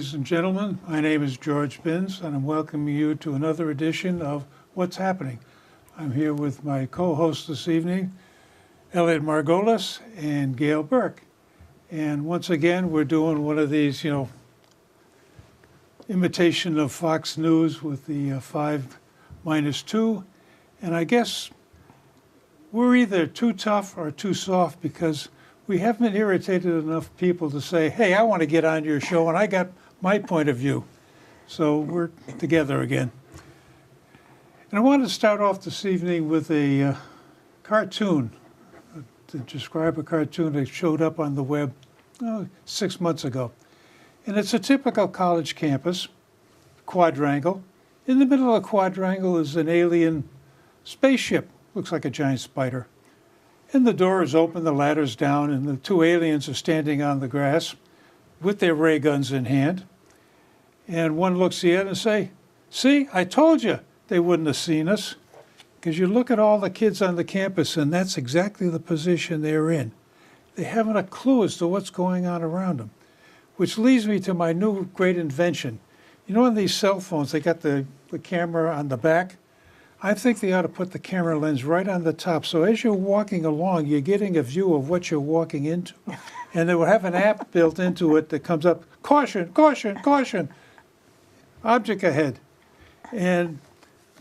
Ladies and gentlemen, my name is George Binns, and I'm welcoming you to another edition of What's Happening. I'm here with my co-host this evening, Elliot Margolis and Gail Burke. And once again, we're doing one of these, imitation of Fox News with the 5-2. And I guess we're either too tough or too soft because we haven't irritated enough people to say, hey, I want to get on your show and I got my point of view. So we're together again. And I want to start off this evening with a cartoon, to describe a cartoon that showed up on the web 6 months ago. And it's a typical college campus, quadrangle. In the middle of the quadrangle is an alien spaceship, looks like a giant spider. And the door is open, the ladder's down, and the two aliens are standing on the grass with their ray guns in hand. And one looks at the other and say, see, I told you they wouldn't have seen us. Because you look at all the kids on the campus, and that's exactly the position they're in. They haven't a clue as to what's going on around them. Which leads me to my new great invention. You know, on these cell phones, they got the camera on the back. I think they ought to put the camera lens right on the top. So as you're walking along, you're getting a view of what you're walking into. And they will have an app built into it that comes up, caution, caution, caution, object ahead. And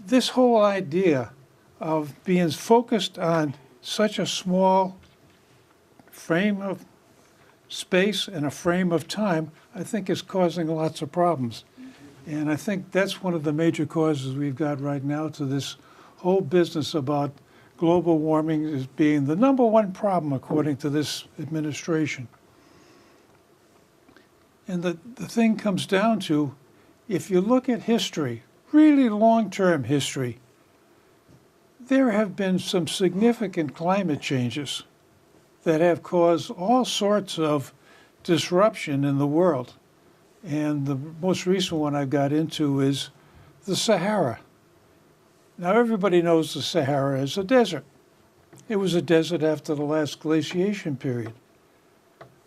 this whole idea of being focused on such a small frame of space and a frame of time, I think is causing lots of problems. And I think that's one of the major causes we've got right now to this whole business about global warming as being the number one problem according to this administration. And the thing comes down to, if you look at history, really long-term history, there have been some significant climate changes that have caused all sorts of disruption in the world. And the most recent one I've got into is the Sahara. Now, everybody knows the Sahara is a desert. It was a desert after the last glaciation period.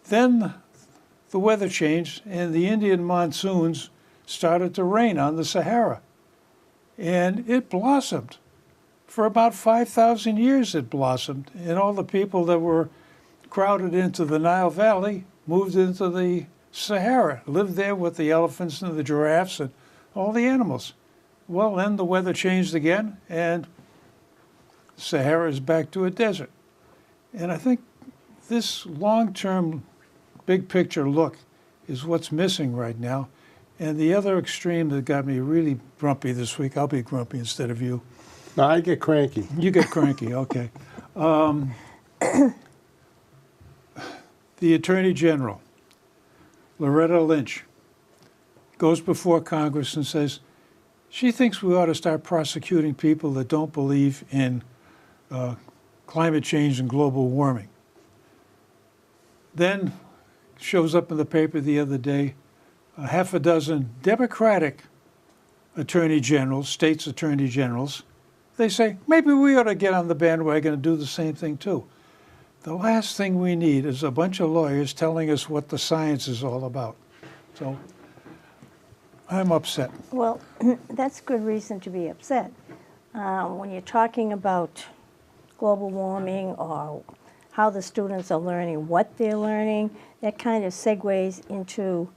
Then the weather changed and the Indian monsoons started to rain on the Sahara. And it blossomed. For about 5,000 years it blossomed. And all the people that were crowded into the Nile Valley moved into the Sahara, lived there with the elephants and the giraffes and all the animals. Well, then the weather changed again, and Sahara is back to a desert. And I think this long-term, big picture look is what's missing right now. And the other extreme that got me really grumpy this week, I'll be grumpy instead of you. No, I get cranky. You get cranky, okay. The Attorney General, Loretta Lynch, goes before Congress and says she thinks we ought to start prosecuting people that don't believe in climate change and global warming. Then shows up in the paper the other day, a half a dozen Democratic attorney generals, states attorney generals, they say, maybe we ought to get on the bandwagon and do the same thing too. The last thing we need is a bunch of lawyers telling us what the science is all about. So I'm upset. Well, that's good reason to be upset. When you're talking about global warming or how the students are learning, what they're learning, that kind of segues into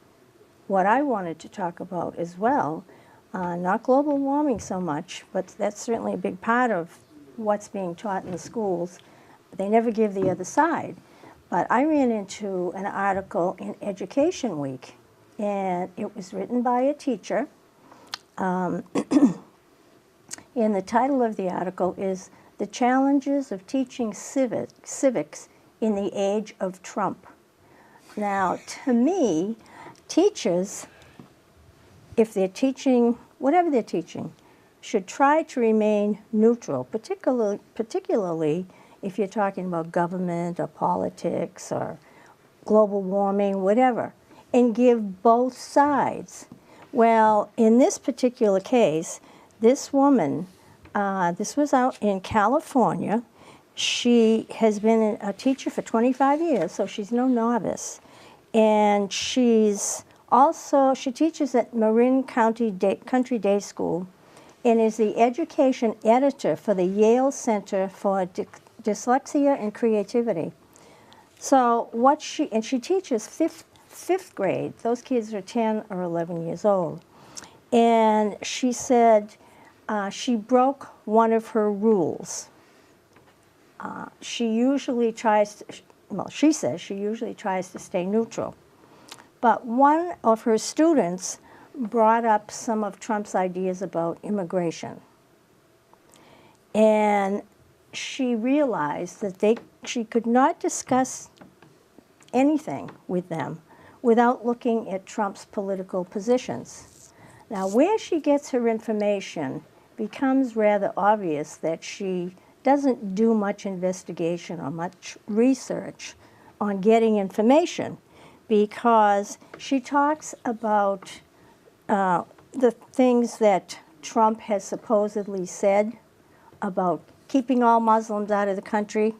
what I wanted to talk about as well. Not global warming so much, but that's certainly a big part of what's being taught in the schools. They never give the other side. But I ran into an article in Education Week, and it was written by a teacher. And the title of the article is The Challenges of Teaching Civics in the Age of Trump. Now, to me, teachers, if they're teaching, whatever they're teaching, should try to remain neutral, particularly if you're talking about government or politics or global warming, whatever, and give both sides. Well, in this particular case, this woman, this was out in California. She has been a teacher for 25 years, so she's no novice. And she's Also, she teaches at Marin Country Day School and is the education editor for the Yale Center for Dyslexia and Creativity. So she teaches fifth grade. Those kids are 10 or 11 years old. And she said she broke one of her rules. She usually tries to, well, she says she usually tries to stay neutral. But one of her students brought up some of Trump's ideas about immigration. And she realized that she could not discuss anything with them without looking at Trump's political positions. Now, where she gets her information becomes rather obvious that she doesn't do much investigation or much research on getting information, because she talks about the things that Trump has supposedly said about keeping all Muslims out of the country,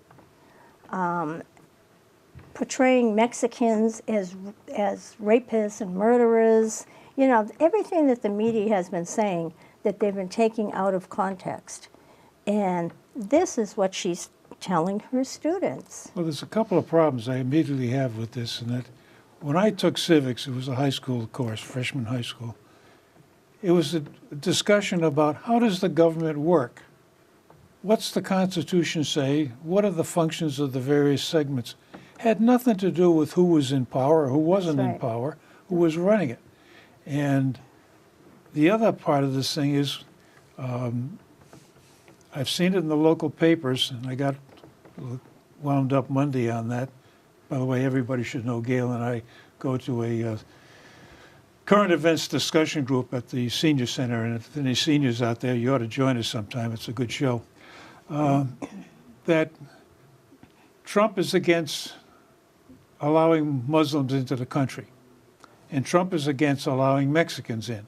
portraying Mexicans as rapists and murderers, you know, everything that the media has been saying that they've been taking out of context. And this is what she's telling her students. Well, there's a couple of problems I immediately have with this, and that when I took civics, it was a high school course, freshman high school. It was a discussion about how does the government work? What's the Constitution say? What are the functions of the various segments? Had nothing to do with who was in power or who wasn't in power, who was running it. And the other part of this thing is, I've seen it in the local papers, and I got wound up Monday on that. By the way, everybody should know Gail and I go to a current events discussion group at the senior center, and if any seniors out there, you ought to join us sometime. It's a good show. That Trump is against allowing Muslims into the country, and Trump is against allowing Mexicans in.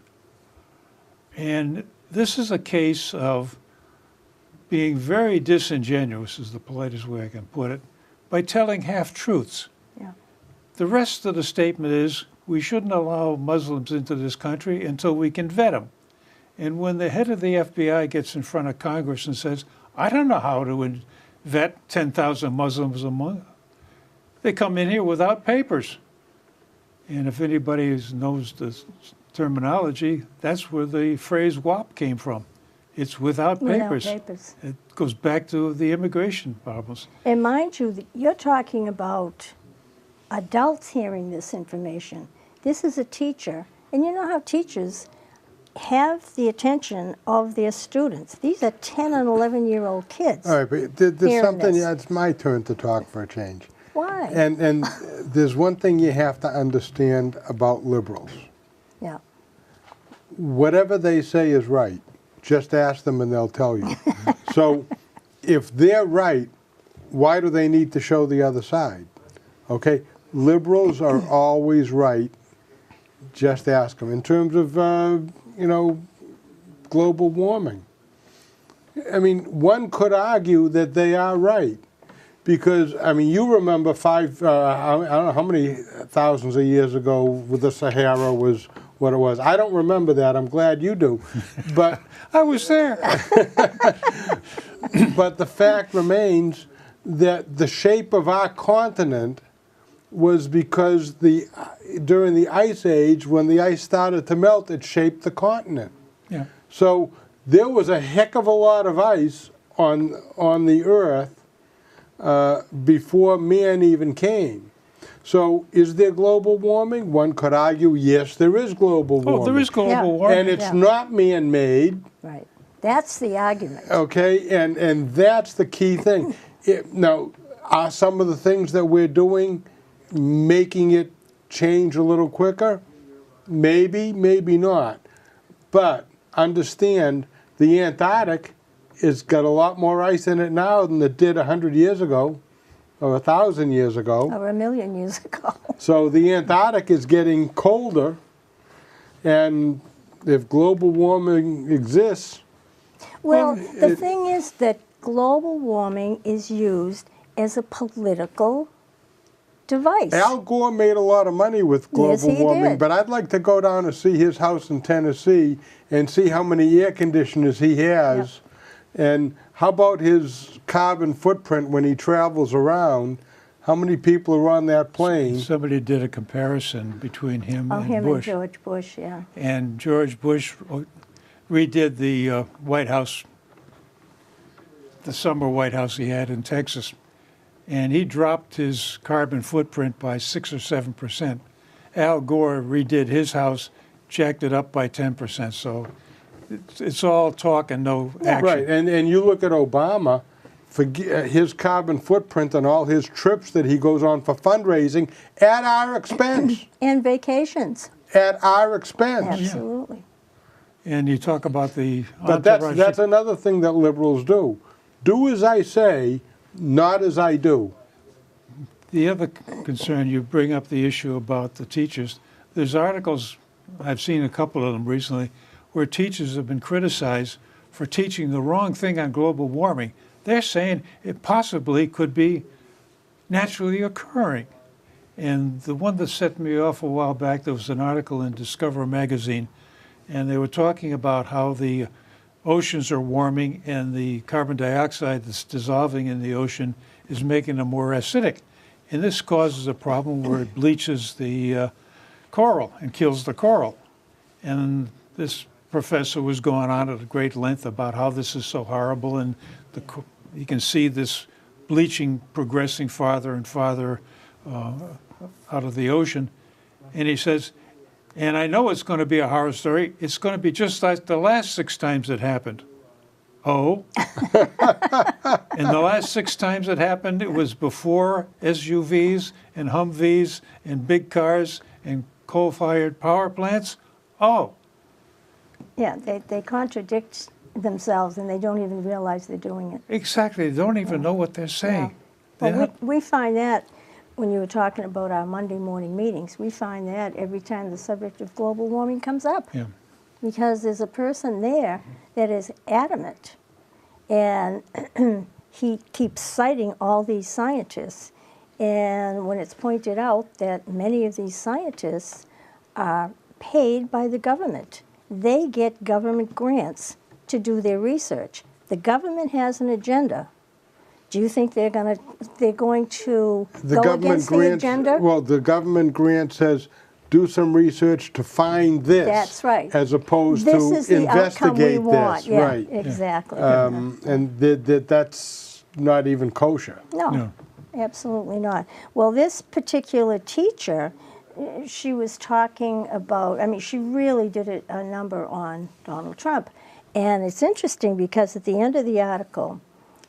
And this is a case of being very disingenuous, is the politest way I can put it, by telling half-truths. Yeah. The rest of the statement is, we shouldn't allow Muslims into this country until we can vet them. And when the head of the FBI gets in front of Congress and says, I don't know how to vet 10,000 Muslims a month, they come in here without papers. And if anybody knows the terminology, that's where the phrase WAP came from. It's without papers. Without papers. It goes back to the immigration problems. And mind you, you're talking about adults hearing this information. This is a teacher, and you know how teachers have the attention of their students. These are 10 and 11-year-old kids. All right, but there's hearing something, this. it's my turn to talk for a change. Why? And there's one thing you have to understand about liberals. Yeah. Whatever they say is right. Just ask them and they'll tell you. So if they're right, why do they need to show the other side? Okay, liberals are always right. Just ask them. In terms of, you know, global warming. I mean, one could argue that they are right. Because, I mean, you remember I don't know how many thousands of years ago with the Sahara was what it was. I don't remember that. I'm glad you do. But I was there. But the fact remains that the shape of our continent was because during the Ice Age, when the ice started to melt, it shaped the continent. Yeah. So there was a heck of a lot of ice on the Earth before man even came. So is there global warming? One could argue, yes, there is global warming. Oh, there is global Yeah. warming. And it's Yeah. not man-made. Right. That's the argument. Okay, and that's the key thing. Now, are some of the things that we're doing making it change a little quicker? Maybe, maybe not. But understand, the Antarctic has got a lot more ice in it now than it did 100 years ago, or 1,000 years ago. Or 1,000,000 years ago. So the Antarctic is getting colder, and if global warming exists, Well, the it- thing is that global warming is used as a political device. Al Gore made a lot of money with Yes, global he warming, did. but I'd like to go down and see his house in Tennessee and see how many air conditioners he has, and how about his carbon footprint when he travels around. How many people are on that plane? Somebody did a comparison between him Oh, and him Bush. and George Bush, yeah. And George Bush redid the White House, the summer White House he had in Texas, and he dropped his carbon footprint by 6 or 7%. Al Gore redid his house, jacked it up by 10%. So it's all talk and no action. Right, and you look at Obama, his carbon footprint and all his trips that he goes on for fundraising at our expense. And vacations, At our expense. absolutely. And you talk about the But entourage. that's another thing that liberals do. Do as I say, not as I do. The other concern, you bring up the issue about the teachers. There's articles, I've seen a couple of them recently, where teachers have been criticized for teaching the wrong thing on global warming. They're saying it possibly could be naturally occurring. And the one that set me off a while back, there was an article in Discover magazine, and they were talking about how the oceans are warming and the carbon dioxide that's dissolving in the ocean is making them more acidic. And this causes a problem where it bleaches the coral and kills the coral. And this professor was going on at a great length about how this is so horrible, and you can see this bleaching progressing farther and farther out of the ocean. And he says, and I know it's going to be a horror story. It's going to be just like the last 6 times it happened. Oh? And the last 6 times it happened, it was before SUVs and Humvees and big cars and coal-fired power plants. Oh, Yeah, they contradict themselves and they don't even realize they're doing it. exactly. They don't even know what they're saying. They're Well, not- we find that when you were talking about our Monday morning meetings, we find that every time the subject of global warming comes up. yeah. Because there's a person there that is adamant, and he keeps citing all these scientists. And when it's pointed out that many of these scientists are paid by the government, they get government grants to do their research. The government has an agenda. Do you think they're going to go against the agenda? Well, the government grant says, do some research to find this. That's right. As opposed This to is the outcome we investigate want. this. Yeah, Right. exactly. And that's not even kosher. No, No. absolutely not. Well, this particular teacher, she was talking about, I mean, she really did a number on Donald Trump. And it's interesting because at the end of the article,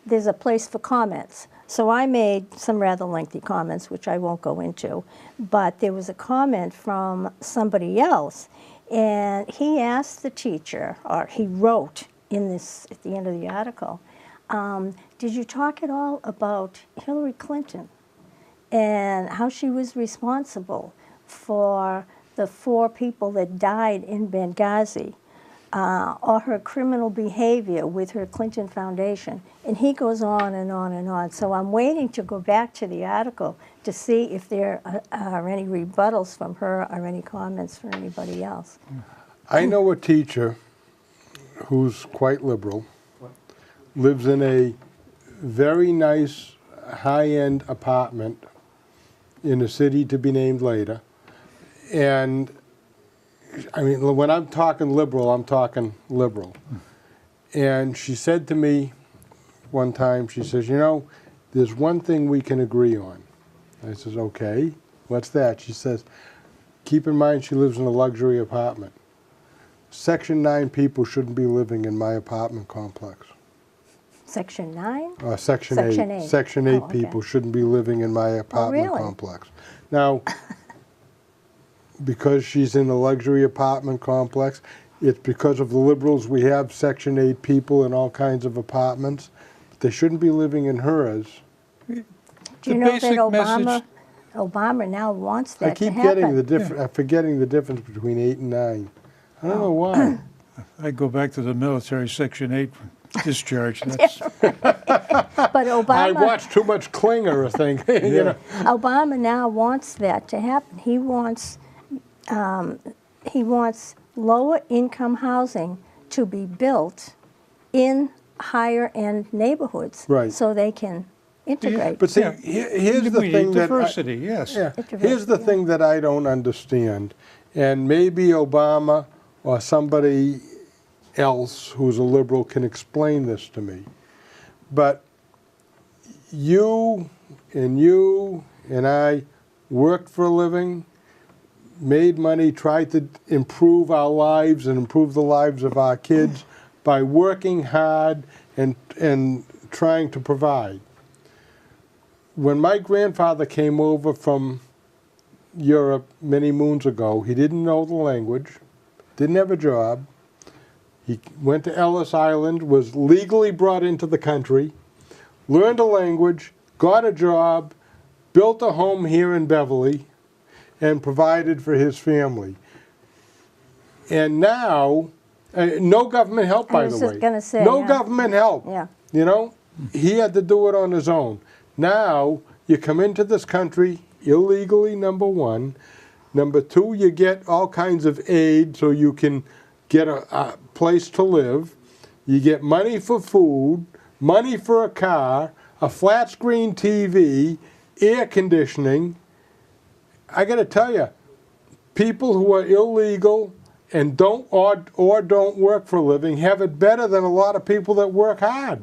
there's a place for comments. So I made some rather lengthy comments, which I won't go into, but there was a comment from somebody else, and he asked the teacher, or he wrote in this, at the end of the article, did you talk at all about Hillary Clinton and how she was responsible for the 4 people that died in Benghazi, or her criminal behavior with her Clinton Foundation? And he goes on and on and on. So I'm waiting to go back to the article to see if there are any rebuttals from her or any comments from anybody else. I know a teacher who's quite liberal, lives in a very nice high-end apartment in a city to be named later. And I mean, when I'm talking liberal, I'm talking liberal. And she said to me one time, she says, you know, there's one thing we can agree on. I says, okay, what's that? She says, keep in mind she lives in a luxury apartment. Section 9 people shouldn't be living in my apartment complex. Section 9? Section Section 8. eight. Section 8 Oh, okay. people shouldn't be living in my apartment really? complex. Now, because she's in a luxury apartment complex, it's because of the liberals we have Section 8 people in all kinds of apartments. But they shouldn't be living in hers. Do The you know that basic message- Obama now wants that I keep to happen? getting forgetting the difference between 8 and 9. I don't know why. I go back to the military, Section 8. discharge. That's, But I Obama, watched too much Klinger, I think. You know. Obama now wants that to happen. He wants lower income housing to be built in higher end neighborhoods, Right. so they can integrate. But see, Yeah. here's the we thing need that diversity, yes. yeah, It's a here's the yeah. thing that I don't understand, and maybe Obama or somebody else who's a liberal can explain this to me. But you and I worked for a living, made money, tried to improve our lives and improve the lives of our kids by working hard and trying to provide. When my grandfather came over from Europe many moons ago, he didn't know the language, didn't have a job. He went to Ellis Island, was legally brought into the country, learned a language, got a job, built a home here in Beverly, and provided for his family. And now, no government help, by I was the just way. gonna say, no yeah. government help. Yeah. You know, he had to do it on his own. Now, you come into this country illegally, number one. Number two, you get all kinds of aid so you can get a place to live. You get money for food, money for a car, a flat screen TV, air conditioning. I got to tell you, people who are illegal and don't work for a living have it better than a lot of people that work hard.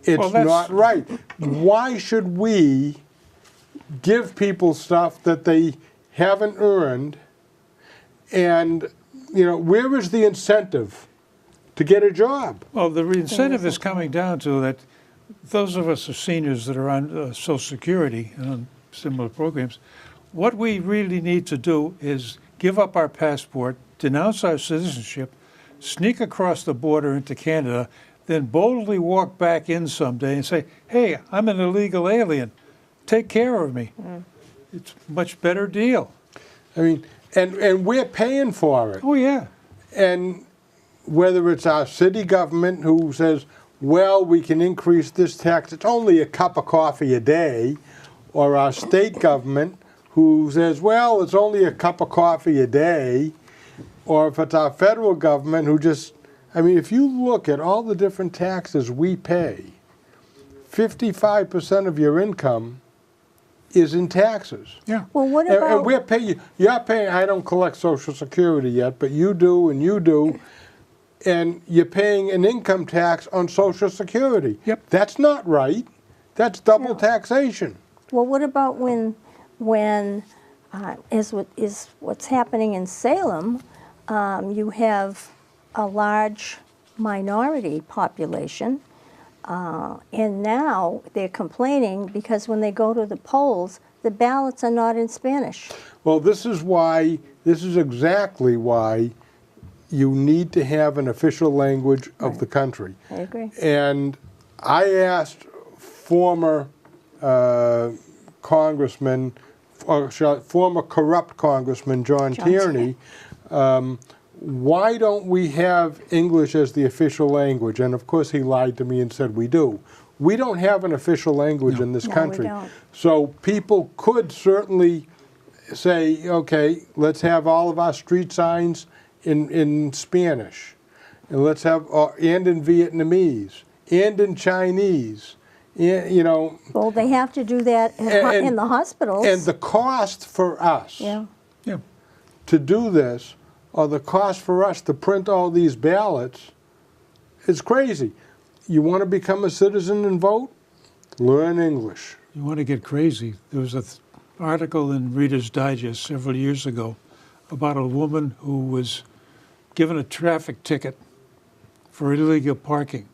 It's Well, that's- not right. Why should we give people stuff that they haven't earned? And, you know, where is the incentive to get a job? Well, the incentive is coming down to that those of us who are seniors that are on Social Security and on similar programs, what we really need to do is give up our passport, denounce our citizenship, sneak across the border into Canada, then boldly walk back in someday and say, hey, I'm an illegal alien. Take care of me. It's a much better deal. I mean, and we're paying for it. Oh, yeah. And whether it's our city government who says, well, we can increase this tax, it's only a cup of coffee a day, or our state government who says, well, it's only a cup of coffee a day, or if it's our federal government who just, I mean, if you look at all the different taxes we pay, 55% of your income is in taxes. Yeah. Well, what And about, we're paying, you're paying, I don't collect Social Security yet, but you do and you do, and you're paying an income tax on Social Security. Yep. That's not right. That's double No. taxation. well, what about when is what's happening in Salem, you have a large minority population, and now they're complaining because when they go to the polls, the ballots are not in Spanish. Well, this is exactly why you need to have an official language of the country. I agree. And I asked former Congressman, former corrupt Congressman John John Tierney, why don't we have English as the official language? And of course he lied to me and said we do. We don't have an official language in this No, we country. don't. So people could certainly say, okay, let's have all of our street signs in Spanish, and let's have and in Vietnamese, and in Chinese, you know. Well, they have to do that in the hospitals. And the cost for us yeah. Yeah. to do this, or the cost for us to print all these ballots, is crazy. You want to become a citizen and vote? Learn English. You want to get crazy. There was an article in Reader's Digest several years ago about a woman who was given a traffic ticket for illegal parking.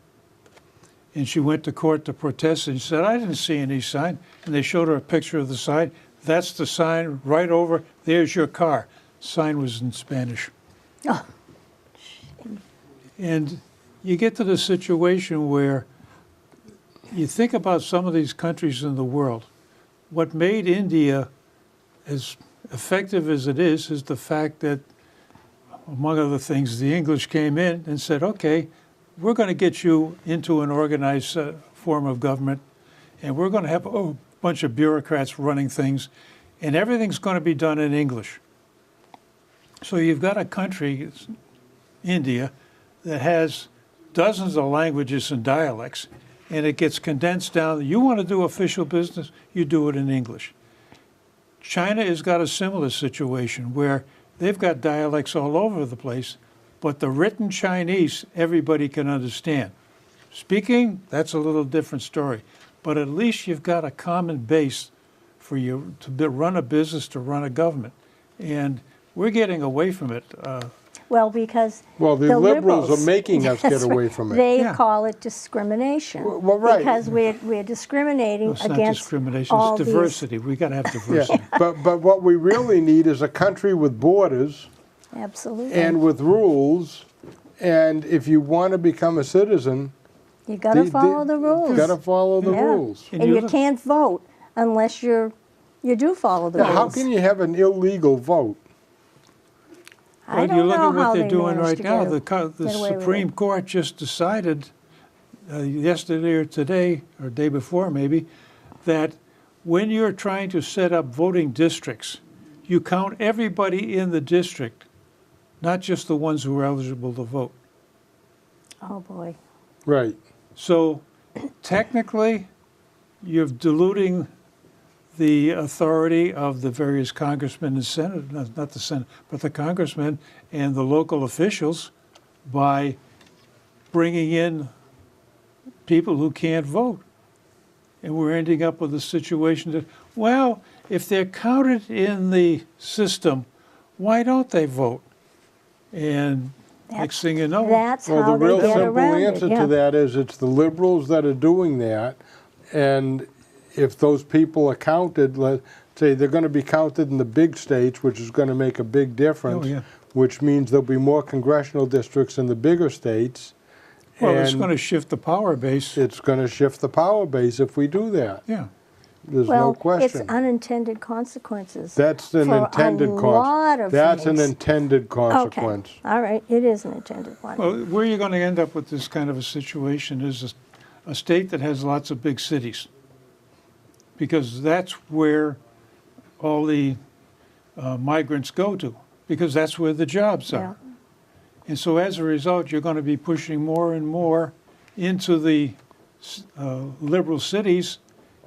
And she went to court to protest and she said, I didn't see any sign. And they showed her a picture of the sign. That's the sign right over, there's your car. Sign was in Spanish. Oh. And you get to the situation where you think about some of these countries in the world. What made India as effective as it is the fact that, among other things, the English came in and said, okay, we're going to get you into an organized form of government, and we're going to have a bunch of bureaucrats running things, and everything's going to be done in English. So you've got a country, India, that has dozens of languages and dialects, and it gets condensed down. You want to do official business, you do it in English. China has got a similar situation where they've got dialects all over the place, but the written Chinese, everybody can understand. Speaking, that's a little different story. But at least you've got a common base for you to run a business, to run a government. And we're getting away from it. Well, because Well, the liberals are making us get That's away right. from it. They Yeah. call it discrimination. Well, right. Because we're discriminating It's not against discrimination, all it's these- diversity. We got to have Yeah, diversity. but what we really need is a country with borders Absolutely. and with rules, and if you want to become a citizen, You got to follow the rules. You got to follow the Yeah. rules. And And you you look- can't vote unless you do follow the Now, rules. how can you have an illegal vote? I But don't you look know at what how they're they doing managed right to now. get The get away with Supreme it. Court just decided yesterday or today, or day before maybe, that when you're trying to set up voting districts, you count everybody in the district, not just the ones who are eligible to vote. Oh, boy. Right. So technically, you're diluting the authority of the various congressmen and senators, not the Senate, but the congressmen and the local officials by bringing in people who can't vote. And we're ending up with a situation that, well, if they're counted in the system, why don't they vote? And next thing you know, That's Well, the how real they get simple around answer it. Yeah. to that is it's the liberals that are doing that, and if those people are counted, let's say they're going to be counted in the big states, which is going to make a big difference, Oh, yeah. which means there'll be more congressional districts in the bigger states. well, it's and going to shift the power base. it's going to shift the power base if we do that. Yeah. There's Well, no it's question. unintended consequences. That's an for intended a lot of That's an things. intended consequence. Okay, all right, it is an intended one. Well, where you're going to end up with this kind of a situation is a state that has lots of big cities, because that's where all the migrants go to, because that's where the jobs Yeah. are. And so as a result, you're going to be pushing more and more into the liberal cities,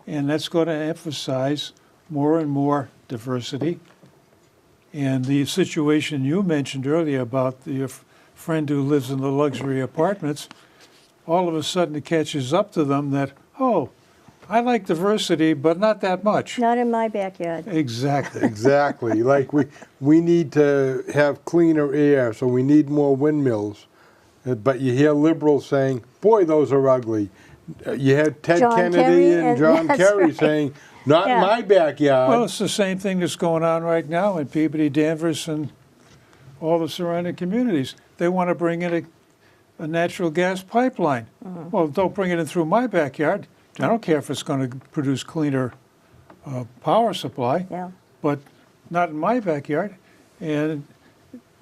and that's going to emphasize more and more diversity. And the situation you mentioned earlier about your friend who lives in the luxury apartments, all of a sudden it catches up to them that, oh, I like diversity, but not that much. Not in my backyard. Exactly. Exactly. Like we need to have cleaner air, so we need more windmills. But you hear liberals saying, boy, those are ugly. You had Ted John Kennedy Kerry and and- John that's Kerry right. saying, not in Yeah. my backyard. Well, it's the same thing that's going on right now in Peabody, Danvers, and all the surrounding communities. They want to bring in a natural gas pipeline. Well, don't bring it in through my backyard. I don't care if it's going to produce cleaner power supply, Yeah. but not in my backyard. And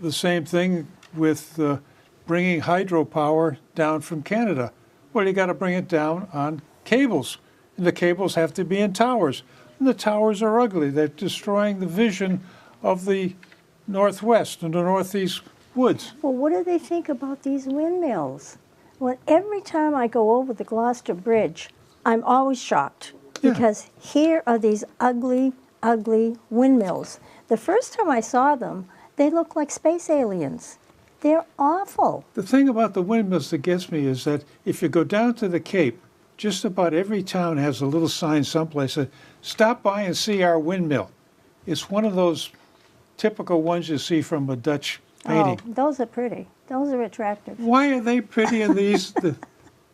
the same thing with bringing hydropower down from Canada. Well, you got to bring it down on cables, and the cables have to be in towers. And the towers are ugly. They're destroying the vision of the Northwest and the Northeast woods. Well, what do they think about these windmills? Well, every time I go over the Gloucester Bridge, I'm always shocked Yeah. because here are these ugly, ugly windmills. The first time I saw them, they look like space aliens. They're awful. The thing about the windmills that gets me is that if you go down to the Cape, just about every town has a little sign someplace that stop by and see our windmill. It's one of those typical ones you see from a Dutch painting. Oh, those are pretty. Those are attractive. Why are they pretty in these, the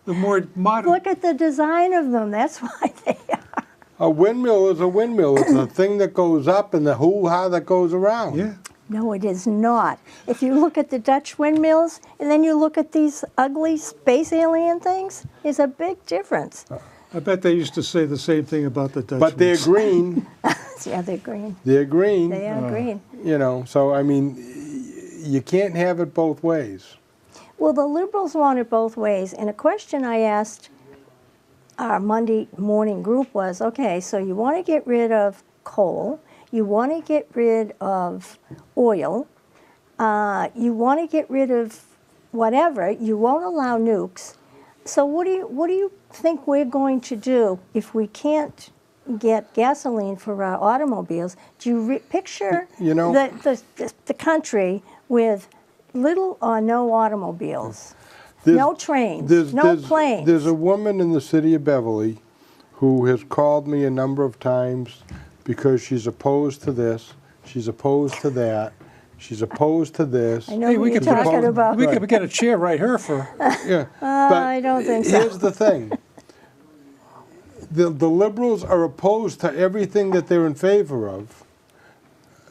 more modern? Look at the design of them. That's why they are. A windmill is a windmill. It's a thing that goes up and the hoo-ha that goes around. Yeah. No, it is not. If you look at the Dutch windmills and then you look at these ugly space alien things, there's a big difference. I bet they used to say the same thing about the Dutch But they're ones. green. Yeah, they're green. They're green. They are green. You know, so I mean, you can't have it both ways. Well, the Liberals want it both ways. And a question I asked our Monday morning group was, okay, so you want to get rid of coal, you want to get rid of oil, you want to get rid of whatever, you won't allow nukes. So what do you think we're going to do if we can't get gasoline for our automobiles? Do you picture You know- the country with little or no automobiles? There's- No trains, no planes. There's a woman in the city of Beverly who has called me a number of times because she's opposed to this, she's opposed to that, she's opposed to this. I know Hey, who we you're could put a- talking about. We could get a chair right here for, Yeah, I don't think so. Here's the thing. The Liberals are opposed to everything that they're in favor of,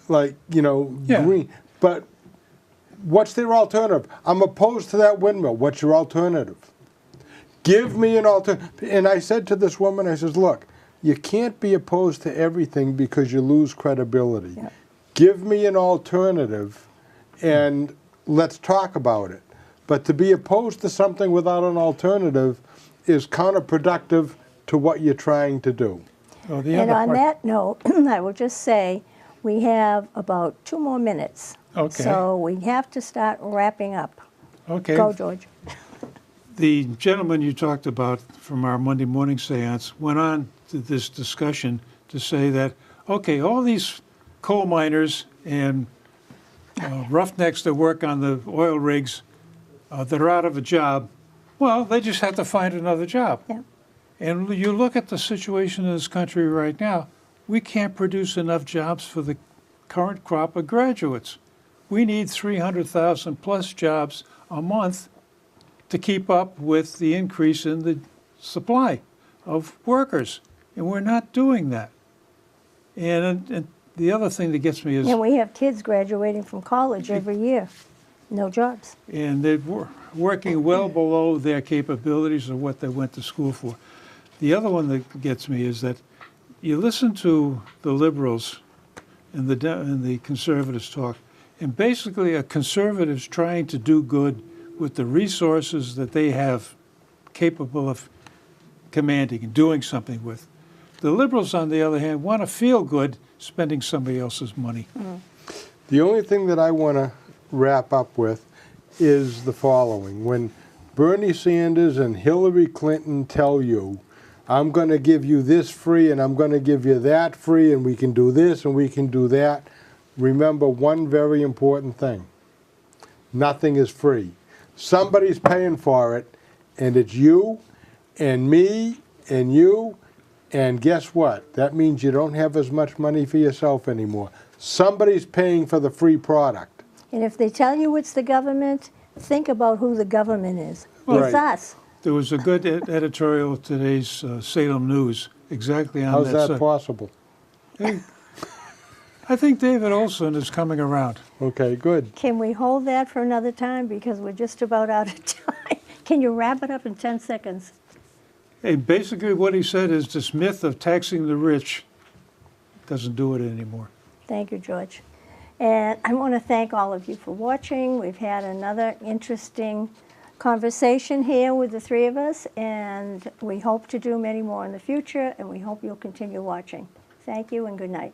like, Yeah. green. But what's their alternative? I'm opposed to that windmill. What's your alternative? Give me an alternative. And I said to this woman, I says, look, you can't be opposed to everything because you lose credibility. Yeah. Give me an alternative and let's talk about it. But to be opposed to something without an alternative is counterproductive to what you're trying to do. oh, the And other on part. that note, I will just say, we have about 2 more minutes. Okay. So we have to start wrapping up. Okay. Go, George. The gentleman you talked about from our Monday morning seance went on to this discussion to say that, okay, all these coal miners and roughnecks that work on the oil rigs that are out of a job, well, they just have to find another job. Yeah. And you look at the situation in this country right now, we can't produce enough jobs for the current crop of graduates. We need 300,000 plus jobs a month to keep up with the increase in the supply of workers. And we're not doing that. And the other thing that gets me is, And we have kids graduating from college every year. No jobs. and they're working well below their capabilities of what they went to school for. The other one that gets me is that you listen to the liberals and the conservatives talk, and basically a conservative's trying to do good with the resources that they have capable of commanding and doing something with. The liberals, on the other hand, want to feel good spending somebody else's money. The only thing that I want to wrap up with is the following. When Bernie Sanders and Hillary Clinton tell you, I'm going to give you this free and I'm going to give you that free and we can do this and we can do that, remember one very important thing. Nothing is free. Somebody's paying for it, and it's you and me and you, and guess what? That means you don't have as much money for yourself anymore. Somebody's paying for the free product. And if they tell you it's the government, think about who the government is. Right. It's us. There was a good editorial of today's Salem News exactly on How's that that subject. possible? Hey, I think David Olson is coming around. Okay, good. Can we hold that for another time? Because we're just about out of time. Can you wrap it up in 10 seconds? Hey, basically what he said is this myth of taxing the rich doesn't do it anymore. Thank you, George. And I want to thank all of you for watching. We've had another interesting conversation here with the three of us, and we hope to do many more in the future, and we hope you'll continue watching. Thank you and good night.